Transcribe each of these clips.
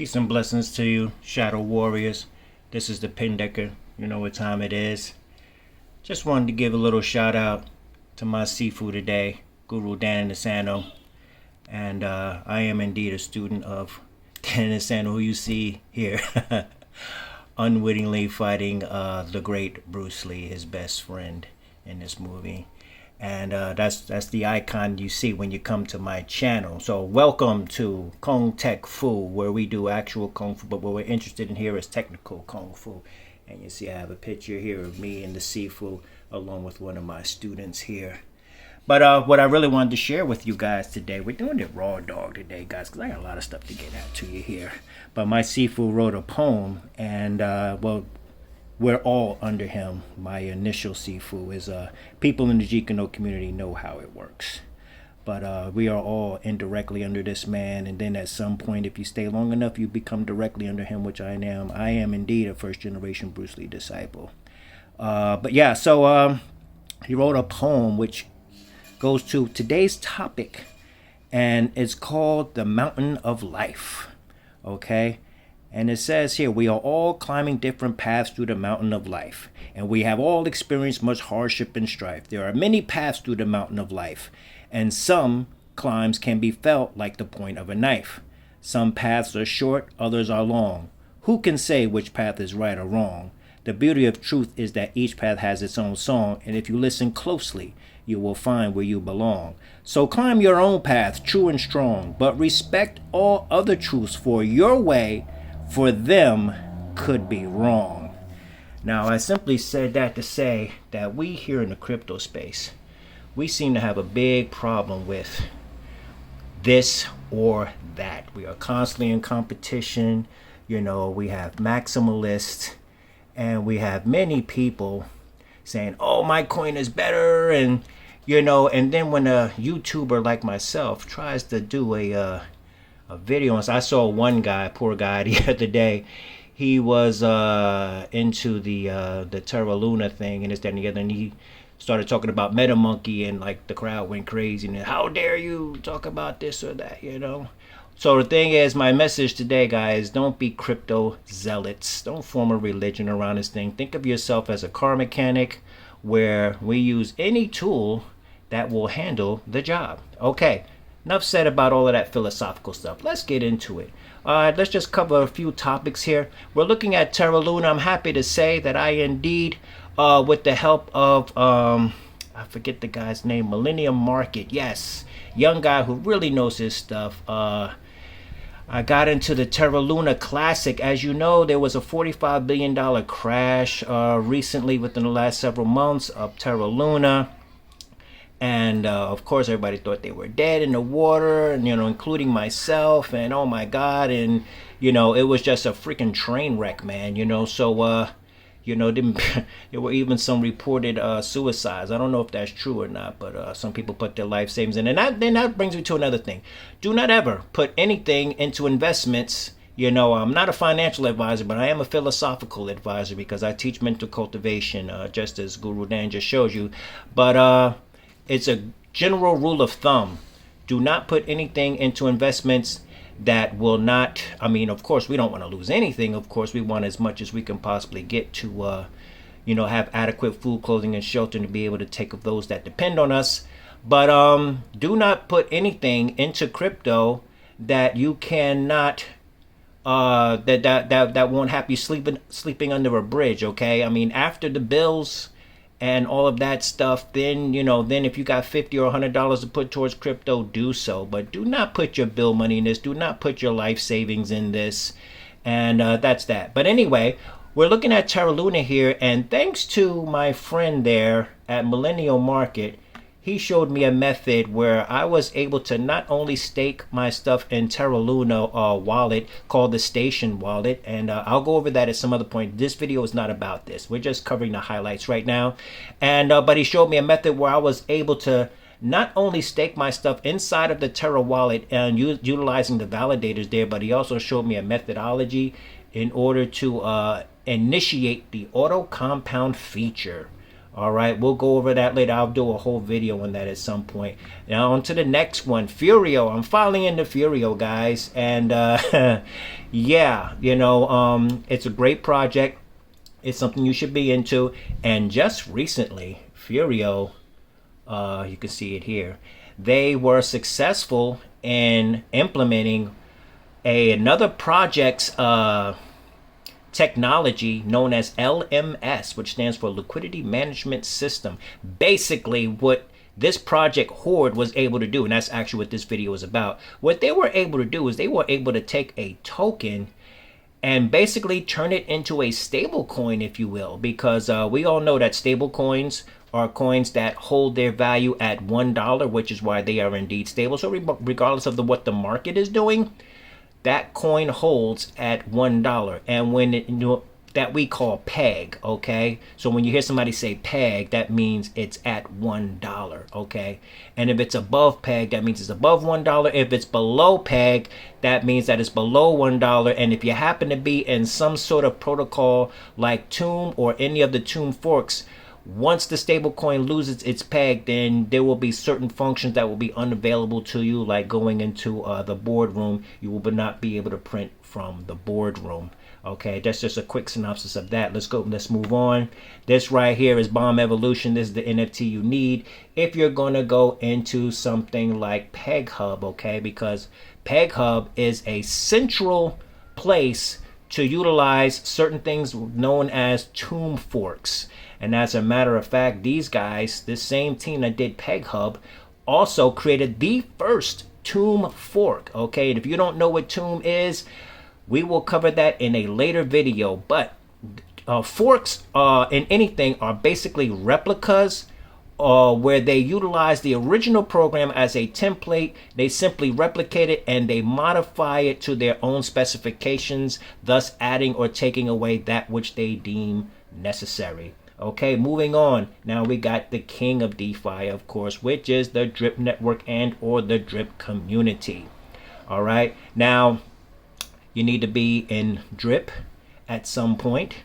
Peace and blessings to you, Shadow Warriors. This is the Pin Decker. You know what time it is. Just wanted to give a little shout out to my Sifu today, Guru Dan Nisano. And I am indeed a student of Dan Nisano, who you see here, unwittingly fighting the great Bruce Lee, his best friend in this movie. And that's the icon you see when you come to my channel. So welcome to Kung Tech Fu, where we do actual Kung Fu, but what we're interested in here is technical Kung Fu. And you see I have a picture here of me and the Sifu along with one of my students here. But what I really wanted to share with you guys today, we're doing it raw dog today, guys, because I got a lot of stuff to get out to you here. But my Sifu wrote a poem, and well, we're all under him. My initial Sifu is people in the Jikano community know how it works. But we are all indirectly under this man, and then at some point, if you stay long enough, you become directly under him, which I am. I am indeed a first generation Bruce Lee disciple. But yeah, so he wrote a poem which goes to today's topic, and it's called The Mountain of Life. Okay? And it says here, we are all climbing different paths through the mountain of life, and we have all experienced much hardship and strife. There are many paths through the mountain of life, and some climbs can be felt like the point of a knife. Some paths are short, others are long. Who can say which path is right or wrong? The beauty of truth is that each path has its own song, and if you listen closely, you will find where you belong. So climb your own path, true and strong, but respect all other truths, for your way for them could be wrong. Now, I simply said that to say that we here in the crypto space, we seem to have a big problem with this or that. We are constantly in competition. You know, we have maximalists, and we have many people saying, oh, my coin is better, and you know, and then when a YouTuber like myself tries to do a video, and so I saw one guy, poor guy, the other day. He was into the Terra Luna thing and this, that, and the other, and he started talking about MetaMonkey, and like the crowd went crazy, and how dare you talk about this or that, you know. So the thing is, my message today, guys, don't be crypto zealots. Don't form a religion around this thing. Think of yourself as a car mechanic, where we use any tool that will handle the job. Okay, enough said about all of that philosophical stuff. Let's get into it. Let's just cover a few topics here. We're looking at Terra Luna. I'm happy to say that I indeed, with the help of, I forget the guy's name, Millennium Market. Yes, young guy who really knows his stuff. I got into the Terra Luna Classic. As you know, there was a $45 billion crash recently within the last several months of Terra Luna. And of course, everybody thought they were dead in the water, and, you know, including myself. And oh my God. And, you know, it was just a freaking train wreck, man, you know. So, you know, there were even some reported suicides. I don't know if that's true or not, but some people put their life savings in. And then that brings me to another thing. Do not ever put anything into investments. You know, I'm not a financial advisor, but I am a philosophical advisor, because I teach mental cultivation, just as Guru Dan just showed you. But it's a general rule of thumb. Do not put anything into investments that will not, I mean, of course, we don't want to lose anything. Of course, we want as much as we can possibly get to, you know, have adequate food, clothing, and shelter, and to be able to take of those that depend on us. But do not put anything into crypto that you cannot, that won't have you sleeping under a bridge, okay? I mean, after the bills and all of that stuff, then, you know, then if you got $50 or $100 to put towards crypto, do so. But do not put your bill money in this. Do not put your life savings in this. And that's that. But anyway, we're looking at Terra Luna here. And thanks to my friend there at Millennial Market, he showed me a method where I was able to not only stake my stuff in Terra Luna wallet called the Station Wallet, and I'll go over that at some other point. This video is not about this. We're just covering the highlights right now. And but he showed me a method where I was able to not only stake my stuff inside of the Terra wallet and utilizing the validators there, but he also showed me a methodology in order to initiate the auto compound feature. All right, we'll go over that later. I'll do a whole video on that at some point. Now on to the next one, FURIO. I'm finally into FURIO, guys, and yeah, you know, it's a great project. It's something you should be into. And just recently, FURIO, you can see it here, they were successful in implementing another project's technology known as LMS, which stands for Liquidity Management System. Basically, what this project Horde was able to do, and that's actually what this video is about, what they were able to do is they were able to take a token and basically turn it into a stable coin, if you will, because we all know that stable coins are coins that hold their value at $1, which is why they are indeed stable. So regardless of what the market is doing, that coin holds at $1, and when it, that we call peg. Okay, so when you hear somebody say peg, that means it's at $1. Okay, and if it's above peg, that means it's above $1. If it's below peg, that means that it's below $1. And if you happen to be in some sort of protocol like Tomb or any of the Tomb forks, once the stablecoin loses its peg, then there will be certain functions that will be unavailable to you, like going into the boardroom. You will not be able to print from the boardroom. Okay, that's just a quick synopsis of that. Let's move on. This right here is Bomb Evolution. This is the NFT you need if you're going to go into something like Peg Hub, okay? Because Peg Hub is a central place to utilize certain things known as Tomb forks. And as a matter of fact, these guys, this same team that did Peg Hub, also created the first Tomb fork. Okay, and if you don't know what Tomb is, we will cover that in a later video. But forks in anything are basically replicas where they utilize the original program as a template. They simply replicate it and they modify it to their own specifications, thus adding or taking away that which they deem necessary. Okay, moving on. Now we got the king of DeFi, of course, which is the Drip Network and or the Drip community. All right, now you need to be in Drip at some point,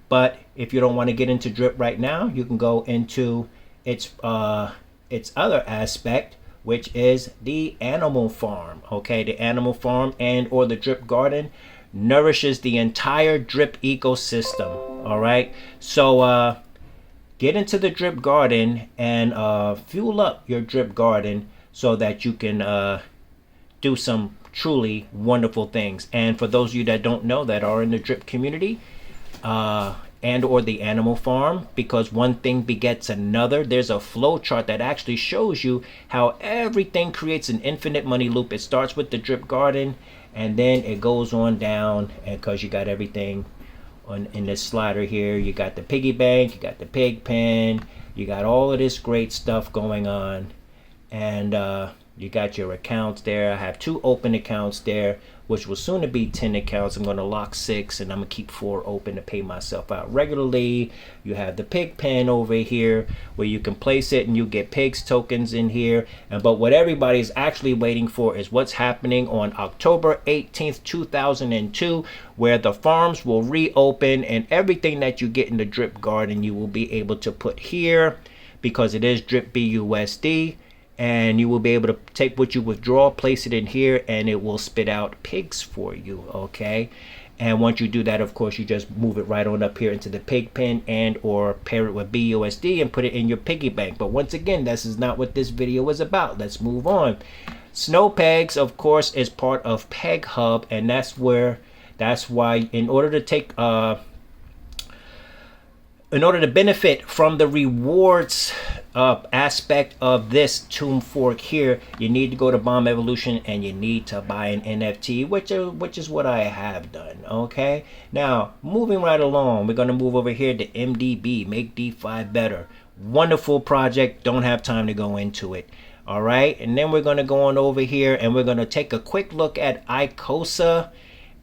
but if you don't want to get into Drip right now, you can go into its other aspect, which is the animal farm. Okay, the animal farm and or the Drip garden nourishes the entire Drip ecosystem. All right, so get into the Drip garden and fuel up your Drip garden so that you can do some truly wonderful things. And for those of you that don't know, that are in the Drip community and or the animal farm, because one thing begets another, there's a flow chart that actually shows you how everything creates an infinite money loop. It starts with the Drip garden and then it goes on down, and because you got everything in this slider here, you got the piggy bank, you got the pig pen, you got all of this great stuff going on, and you got your accounts there. I have 2 open accounts there, which will soon to be 10 accounts. I'm going to lock 6 and I'm going to keep 4 open to pay myself out regularly. You have the pig pen over here where you can place it and you get pigs tokens in here. But what everybody's actually waiting for is what's happening on October 18th, 2002, where the farms will reopen and everything that you get in the Drip garden you will be able to put here, because it is Drip BUSD. And you will be able to take what you withdraw, place it in here, and it will spit out pigs for you. Okay, and once you do that, of course, you just move it right on up here into the pig pen and or pair it with BUSD and put it in your piggy bank. But once again, this is not what this video is about. Let's move on. Snow pegs, of course, is part of Peg Hub, and that's why in order to take in order to benefit from the rewards aspect of this Tomb fork here, you need to go to Bomb Evolution and you need to buy an NFT, which is what I have done. Okay, now moving right along, we're going to move over here to MDB, Make DeFi Better. Wonderful project, don't have time to go into it. All right, and then we're going to go on over here and we're going to take a quick look at ICOSA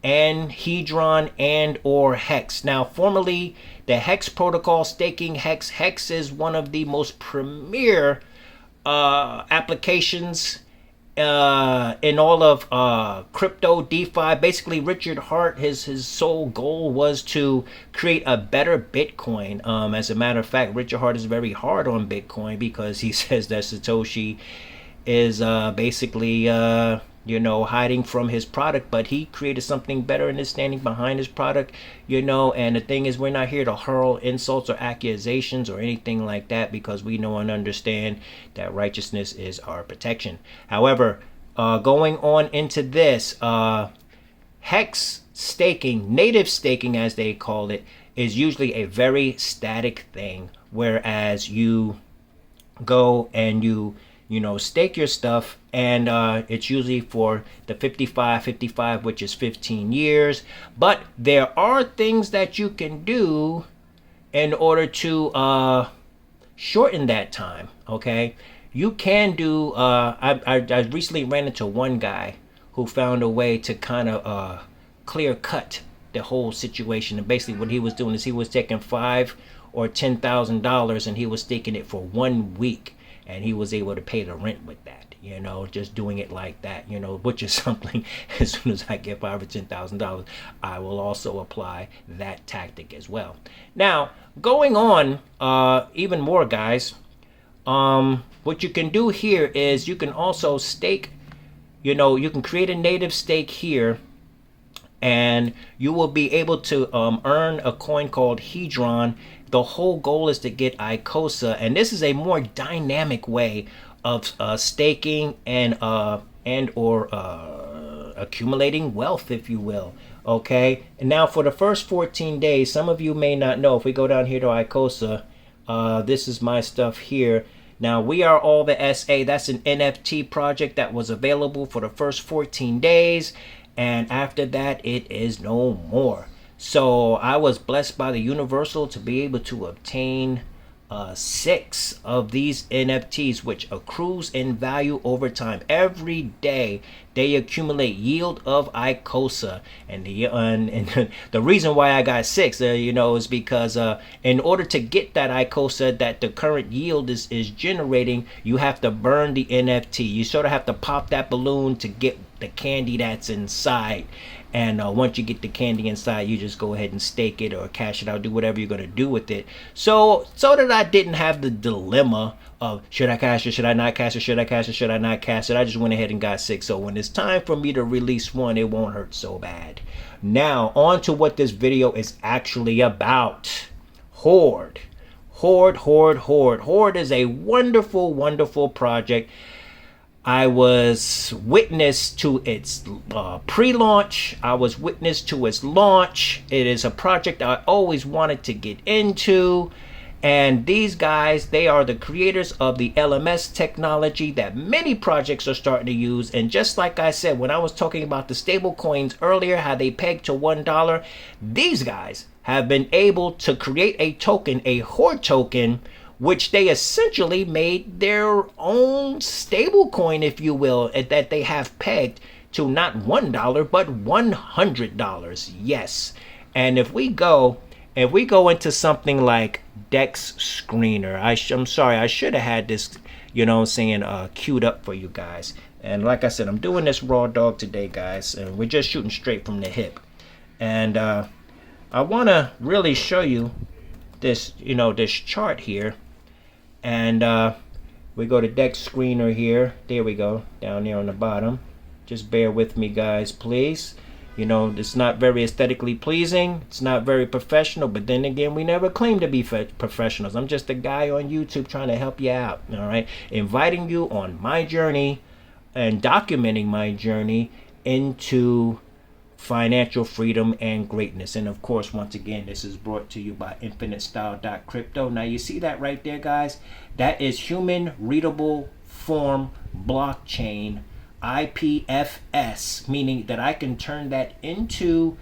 and Hedron and or Hex. Now, formerly the Hex protocol, staking Hex. Hex is one of the most premier applications in all of crypto DeFi. Basically, Richard Hart, his sole goal was to create a better Bitcoin. As a matter of fact, Richard Hart is very hard on Bitcoin because he says that Satoshi is basically hiding from his product, but he created something better and is standing behind his product. And the thing is, we're not here to hurl insults or accusations or anything like that, because we know and understand that righteousness is our protection. However, going on into this, hex staking, native staking as they call it, is usually a very static thing, whereas you go and you stake your stuff, and it's usually for the 55, which is 15 years. But there are things that you can do in order to shorten that time. Okay, you can do. I recently ran into one guy who found a way to kind of clear cut the whole situation. And basically, what he was doing is he was taking $5,000 or $10,000 and he was staking it for 1 week. And he was able to pay the rent with that, just doing it like that, which is something. As soon as I get $5,000 or $10,000, I will also apply that tactic as well. Now, going on, even more, guys. What you can do here is you can also stake. You can create a native stake here, and you will be able to earn a coin called Hedron. The whole goal is to get ICOSA, and this is a more dynamic way of staking and or accumulating wealth, if you will. Okay, and now for the first 14 days, some of you may not know. If we go down here to ICOSA, this is my stuff here. Now, we are all the SA. That's an NFT project that was available for the first 14 days, and after that, it is no more. So I was blessed by the Universal to be able to obtain 6 of these NFTs, which accrues in value over time. Every day they accumulate yield of ICOSA, and the reason why I got 6, is because in order to get that ICOSA that the current yield is generating, you have to burn the NFT. You sort of have to pop that balloon to get the candy that's inside. And once you get the candy inside, you just go ahead and stake it or cash it out, do whatever you're going to do with it. So that I didn't have the dilemma of, should I cash it, should I not cash it, should I cash it, should I not cash it, I just went ahead and got 6. So when it's time for me to release one, it won't hurt so bad. Now, on to what this video is actually about. Horde. Horde is a wonderful, wonderful project. I was witness to its pre-launch. I was witness to its launch. It is a project I always wanted to get into. And these guys, they are the creators of the LMS technology that many projects are starting to use. And just like I said, when I was talking about the stable coins earlier, how they peg to $1, these guys have been able to create a token, a Horde token, which they essentially made their own stable coin, if you will, that they have pegged to not $1, but $100. Yes. And if we go into something like Dex Screener, I'm sorry, I should have had this, queued up for you guys. And like I said, I'm doing this raw dog today, guys, and we're just shooting straight from the hip. And I want to really show you this, this chart here. And we go to Dex Screener here. There we go, down there on the bottom. Just bear with me, guys, please. It's not very aesthetically pleasing. It's not very professional. But then again, we never claim to be professionals. I'm just a guy on YouTube trying to help you out, all right? Inviting you on my journey and documenting my journey into financial freedom and greatness. And of course, once again, this is brought to you by infinitestyle.crypto. Now you see that right there, guys? That is human readable form blockchain, IPFS, meaning that I can turn that into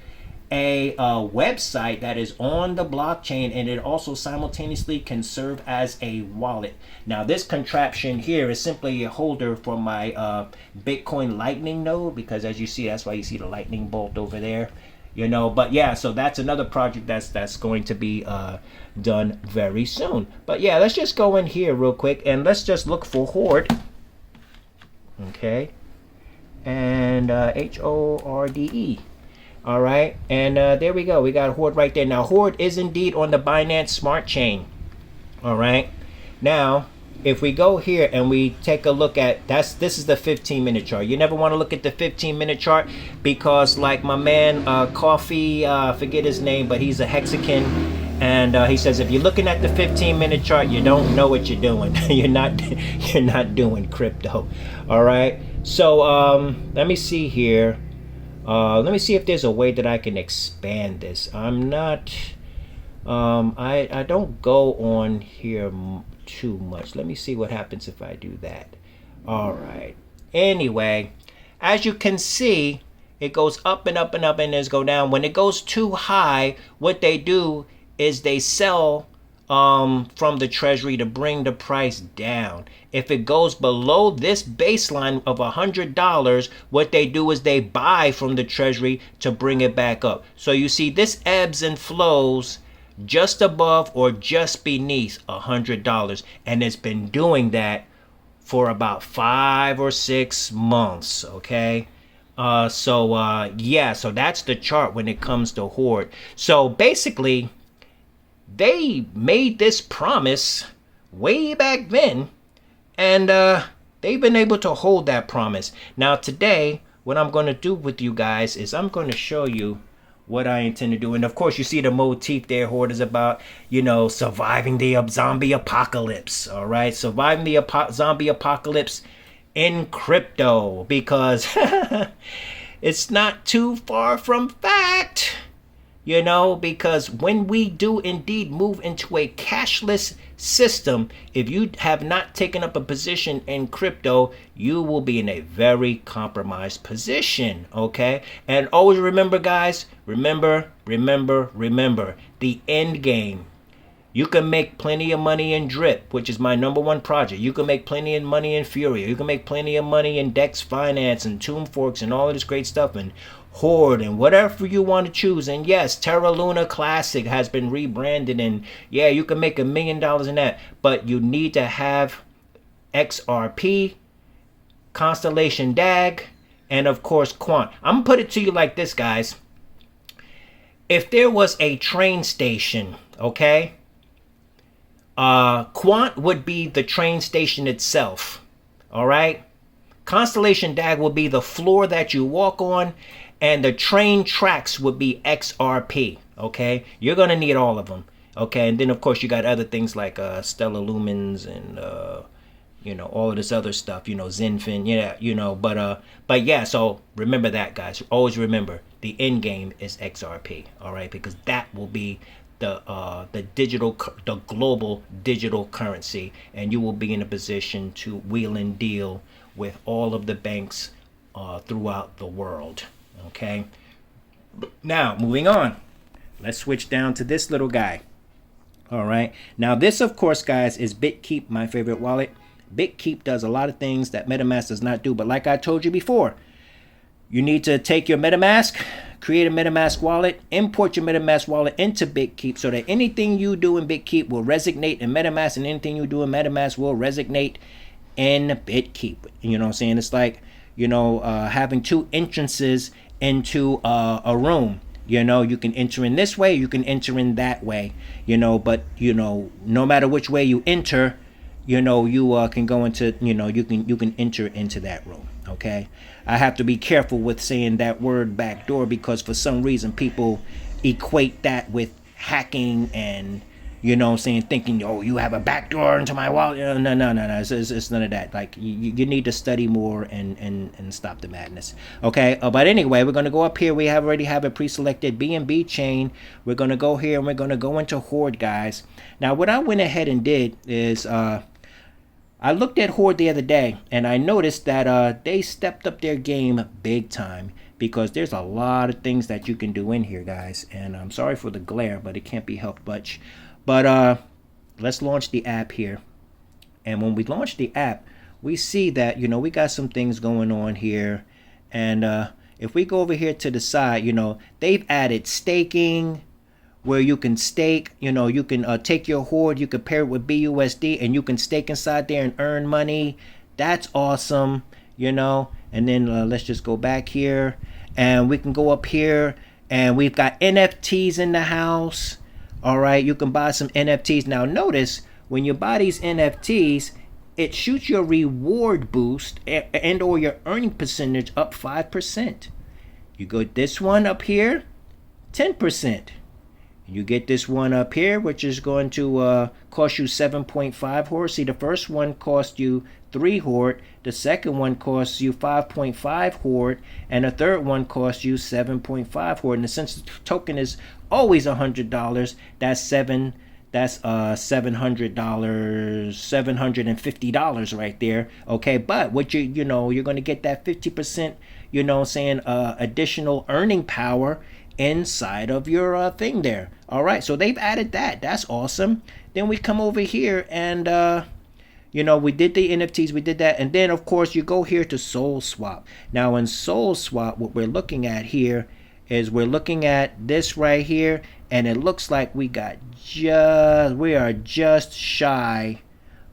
a website that is on the blockchain, and it also simultaneously can serve as a wallet. Now this contraption here is simply a holder for my Bitcoin Lightning node, because as you see, that's why you see the lightning bolt over there, but yeah, so that's another project that's going to be done very soon. But yeah, let's just go in here real quick and let's just look for Horde. Okay, and HORDE. All right, and there we go. We got Horde right there. Now, Horde is indeed on the Binance Smart Chain. All right. Now, if we go here and we take a look at this is the 15-minute chart. You never want to look at the 15-minute chart because, like my man Coffee, forget his name, but he's a Hexagon, and he says if you're looking at the 15-minute chart, you don't know what you're doing. you're not doing crypto. All right. So let me see here. Let me see if there's a way that I can expand this. I'm not. I don't go on here too much. Let me see what happens if I do that. All right. Anyway, as you can see, it goes up and up and up and then go down. When it goes too high, what they do is they sell from the treasury to bring the price down. If it goes below this baseline of $100, what they do is they buy from the treasury to bring it back up. So you see this ebbs and flows just above or just beneath $100, and it's been doing that for about 5 or 6 months. Okay. Yeah, so that's the chart when it comes to Horde. So basically, they made this promise way back then, and they've been able to hold that promise. Now today, what I'm going to do with you guys is I'm going to show you what I intend to do. And of course, you see the motif there. Horde is about, surviving the zombie apocalypse. All right, surviving the zombie apocalypse in crypto, because it's not too far from fact. Because when we do indeed move into a cashless system, if you have not taken up a position in crypto, you will be in a very compromised position. Okay. And always remember, guys, remember the end game. You can make plenty of money in Drip, which is my #1 project. You can make plenty of money in FURIO. You can make plenty of money in Dex Finance and Tomb Forks and all of this great stuff, and Horde and whatever you want to choose. And yes, Terra Luna Classic has been rebranded, and yeah, you can make $1 million in that. But you need to have XRP, Constellation DAG, and of course Quant. I'm gonna put it to you like this, guys. If there was a train station, okay, Quant would be the train station itself. All right. Constellation DAG will be the floor that you walk on, and the train tracks would be XRP. Okay. You're going to need all of them. Okay. And then, of course, you got other things like Stellar Lumens and, all of this other stuff, Zenfin. Yeah, but yeah, so remember that, guys. Always remember the end game is XRP. All right. Because that will be the global digital currency, and you will be in a position to wheel and deal with all of the banks throughout the world. Okay. Now moving on, let's switch down to this little guy. All right. Now this, of course, guys, is BitKeep, my favorite wallet. BitKeep does a lot of things that MetaMask does not do, but like I told you before, you need to take your MetaMask, create a MetaMask wallet, import your MetaMask wallet into BitKeep so that anything you do in BitKeep will resonate in MetaMask, and anything you do in MetaMask will resonate in BitKeep. You know what I'm saying? It's like, having two entrances into a room. You can enter in this way, you can enter in that way, but, no matter which way you enter, you can go into, you can enter into that room. Okay. I have to be careful with saying that word backdoor, because for some reason people equate that with hacking and, thinking, oh, you have a backdoor into my wallet. No. It's none of that. Like, you need to study more and stop the madness. Okay. But anyway, we're going to go up here. We already have a pre-selected BNB chain. We're going to go here and we're going to go into Horde, guys. Now, what I went ahead and did is, I looked at Horde the other day, and I noticed that they stepped up their game big time, because there's a lot of things that you can do in here, guys. And I'm sorry for the glare, but it can't be helped much. But let's launch the app here. And when we launch the app, we see that, we got some things going on here. And if we go over here to the side, they've added staking, where you can stake, you can take your Horde, you can pair it with BUSD, and you can stake inside there and earn money. That's awesome, And then let's just go back here, and we can go up here, and we've got NFTs in the house. All right, you can buy some NFTs. Now notice when you buy these NFTs, it shoots your reward boost and or your earning percentage up 5%. You go this one up here, 10%. You get this one up here, which is going to cost you 7.5 Horde. See, the first one cost you 3 Horde. The second one costs you 5.5 Horde. And the third one costs you 7.5 Horde. And since the token is always $100, that's $700, $750 right there. Okay, but what you're going to get that 50%, additional earning power inside of your thing there. All right, so they've added that. That's awesome. Then we come over here and we did the NFTs, we did that, and then of course you go here to Soul Swap. Now in Soul Swap, what we're looking at here is we're looking at this right here, and it looks like we are just shy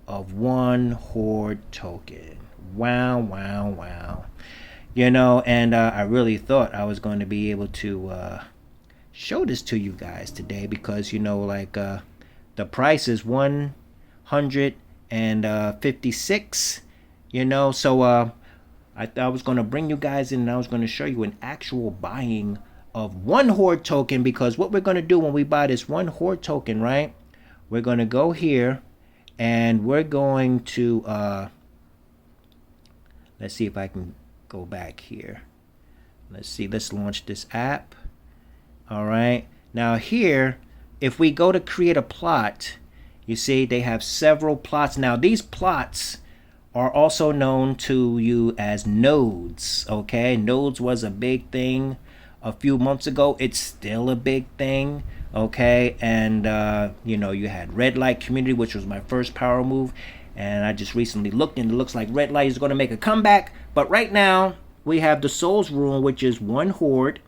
of 1 Horde token. Wow. And I really thought I was going to be able to show this to you guys today, because the price is 156, so I was going to bring you guys in, and I was going to show you an actual buying of 1 Horde token, because what we're going to do when we buy this 1 Horde token, right, we're going to go here and we're going to let's see if I can go back here. Let's launch this app. All right, now here, if we go to create a plot, you see they have several plots. Now these plots are also known to you as nodes. Okay, nodes was a big thing a few months ago. It's still a big thing. Okay, and you had Red Light Community, which was my first power move, and I just recently looked, and it looks like Red Light is going to make a comeback. But right now we have the Souls Rune, which is 1 Horde.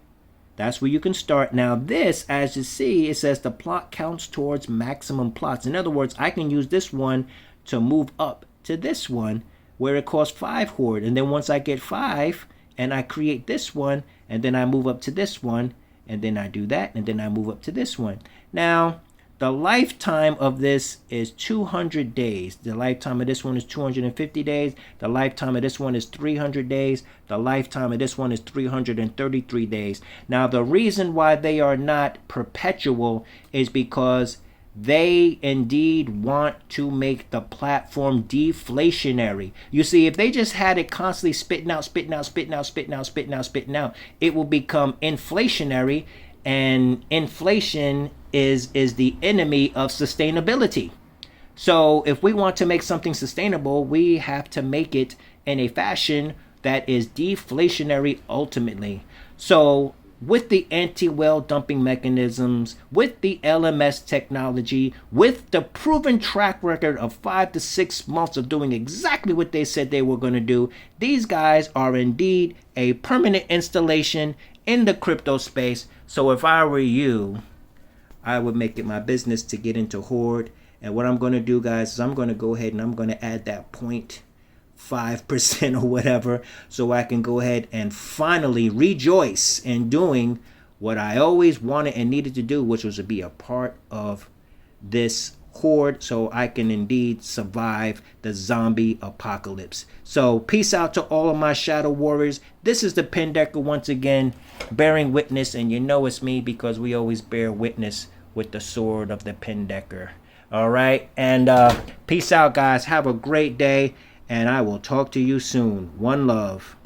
That's where you can start. Now this, as you see, it says the plot counts towards maximum plots. In other words, I can use this one to move up to this one where it costs 5 Horde. And then once I get 5 and I create this one, and then I move up to this one, and then I do that, and then I move up to this one. Now, the lifetime of this is 200 days. The lifetime of this one is 250 days. The lifetime of this one is 300 days. The lifetime of this one is 333 days. Now, the reason why they are not perpetual is because they indeed want to make the platform deflationary. You see, if they just had it constantly spitting out, it will become inflationary, and inflation is the enemy of sustainability. So if we want to make something sustainable, we have to make it in a fashion that is deflationary ultimately. So with the anti-whale dumping mechanisms, with the LMS technology, with the proven track record of 5 to 6 months of doing exactly what they said they were going to do, these guys are indeed a permanent installation in the crypto space. So if I were you, I would make it my business to get into Horde. And what I'm going to do, guys, is I'm going to go ahead and I'm going to add that 0.5% or whatever, so I can go ahead and finally rejoice in doing what I always wanted and needed to do, which was to be a part of this Horde, so I can indeed survive the zombie apocalypse. So peace out to all of my shadow warriors. This is the Pin Decker once again, bearing witness, and you know it's me because we always bear witness with the sword of the Pin Decker. All right, and peace out, guys. Have a great day, and I will talk to you soon. One love.